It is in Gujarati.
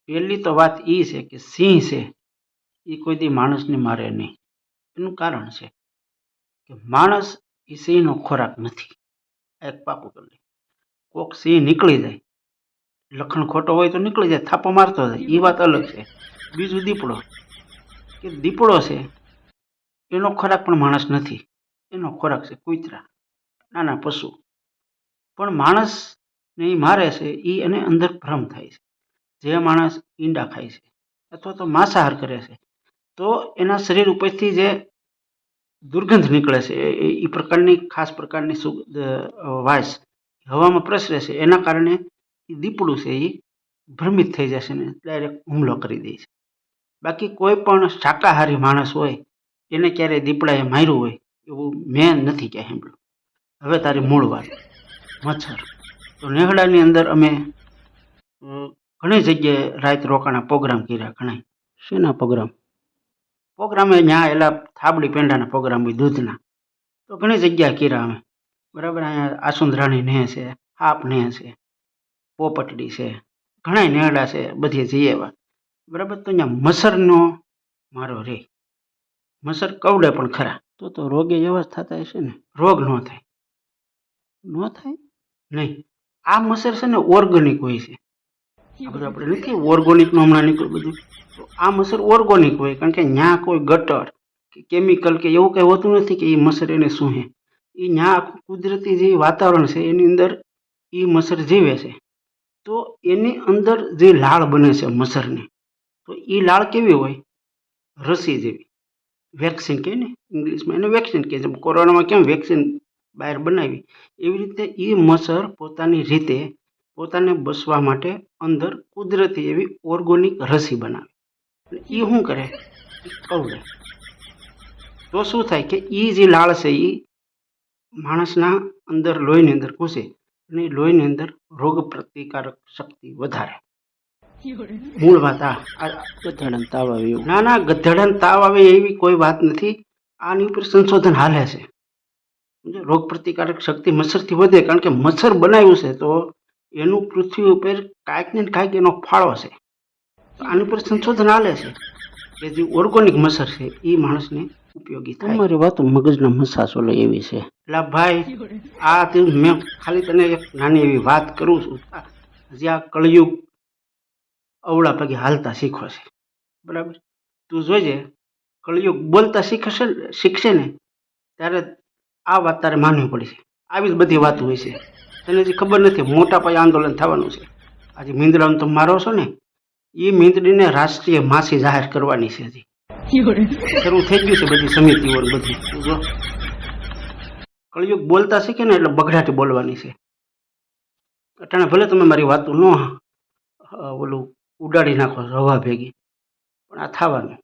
પહેલી તો વાત એ છે કે સિંહ છે એ કોઈ દી માણસને મારે નહીં. એનું કારણ છે કે માણસ એ સિંહનો ખોરાક નથી. એક પાકું કરી લે. કોક સિંહ નીકળી જાય, લખણ ખોટો હોય તો નીકળી જાય, થાપો મારતો જાય, એ વાત અલગ છે. બીજું દીપડો, કે દીપડો છે એનો ખોરાક પણ માણસ નથી. એનો ખોરાક છે કૂતરા, નાના પશુ. પણ માણસને એ મારે છે એ એને અંદર ભ્રમ થાય છે. જે માણસ ઈંડા ખાય છે અથવા તો માંસાહાર કરે છે તો એના શરીર ઉપરથી જે દુર્ગંધ નીકળે છે એ પ્રકારની ખાસ પ્રકારની વાસ હવામાં પ્રસરે છે. એના કારણે એ દીપડું છે એ ભ્રમિત થઈ જશે ને ડાયરેક્ટ હુમલો કરી દે છે. બાકી કોઈ પણ શાકાહારી માણસ હોય એને ક્યારેય દીપડાએ માર્યું હોય એવું મેં નથી ક્યાંય સાંભળ્યું. હવે તારી મૂળ વાત, મચ્છર. તો નેહડાની અંદર અમે ઘણી જગ્યાએ રાત રોકાણા, પ્રોગ્રામ કર્યા ઘણા. શેના પ્રોગ્રામ? પ્રોગ્રામે ત્યાં એલા થાબડી પેંડાના પ્રોગ્રામ હોય દૂધના. તો ઘણી જગ્યાએ કર્યા અમે. બરાબર, અહીંયા આસુંદરાની નેહ છે, હાપ નેહ છે, પોપટડી છે, ઘણા નેહડા છે, બધી જઈએ એવા. બરાબર, તો અહીંયા મચ્છરનો મારો રે. મચ્છર કવડે પણ ખરા. તો રોગે એવા જ થતા હશે ને? રોગ ન થાય. ન થાય નહીં. આ મચ્છર છે ને ઓર્ગેનિક હોય છે. આ બધું આપણે નથી ઓર્ગોનિકનું હમણાં નીકળ્યું બધું. તો આ મચ્છર ઓર્ગોનિક હોય, કારણ કે ત્યાં કોઈ ગટર કે કેમિકલ કે એવું કંઈ હોતું નથી કે એ મચ્છર એને સૂંહે. એ ત્યાં આખું કુદરતી જે વાતાવરણ છે એની અંદર એ મચ્છર જીવે છે. તો એની અંદર જે લાળ બને છે મચ્છરની, તો એ લાળ કેવી હોય? રસી જેવી. વેક્સિન કહે ને ઇંગ્લિશમાં, એને વેક્સિન કહે. જેમ કોરોનામાં કેમ વેક્સિન બહાર બનાવી, એવી રીતે એ મચ્છર પોતાની રીતે પોતાને બસવા માટે અંદર કુદરતી એવી ઓર્ગોનિક રસી બનાવે. એ શું કરે? એ કવડે. તો શું થાય કે એ જે લાળ છે એ માણસના અંદર લોહીની અંદર ઘૂસે અને લોહીની અંદર રોગ પ્રતિકારક શક્તિ વધારે. મૂળ વાત આ ગધેડાને તાવ આવે એવું? ના, ગધેડાને તાવ આવે એવી કોઈ વાત નથી. આની ઉપર સંશોધન હાલે છે. રોગ પ્રતિકારક શક્તિ મચ્છરથી વધે, કારણ કે મચ્છર બનાવ્યું છે તો એનું પૃથ્વી ઉપર કાંઈક ને કાંઈક એનો ફાળો છે. તો આની ઉપર સંશોધન હાલે છે કે જે ઓર્ગોનિક મચ્છર છે એ માણસને ઉપયોગી થાય. તમારી વાતો મગજના મસાસો લે એવી છે. એટલે ભાઈ, આ મેં ખાલી તને એક નાની એવી વાત કરું છું. હજી આ કળિયુગ અવળા પગે હાલતા શીખો છે. બરાબર, તું જોઈજે કળિયુગ બોલતા શીખશે ને ત્યારે આ વાત તારે માનવી પડશે. આવી જ બધી વાતો હોય છે. તને હજી ખબર નથી મોટા પાયે આંદોલન થવાનું છે. આજે મીંદડાનું તમે મારો છો ને, એ મીંદડીને રાષ્ટ્રીય માસી જાહેર કરવાની છે. હજી શરૂ થઈ ગયું છે બધી સમિતિઓ બધી. જો કળિયુગ બોલતા શીખે ને એટલે બગડાટી બોલવાની છે. અટાણે ભલે તમે મારી વાતો ન ઓલું ઉડાડી નાખો હવા ભેગી, પણ આ થવાનું.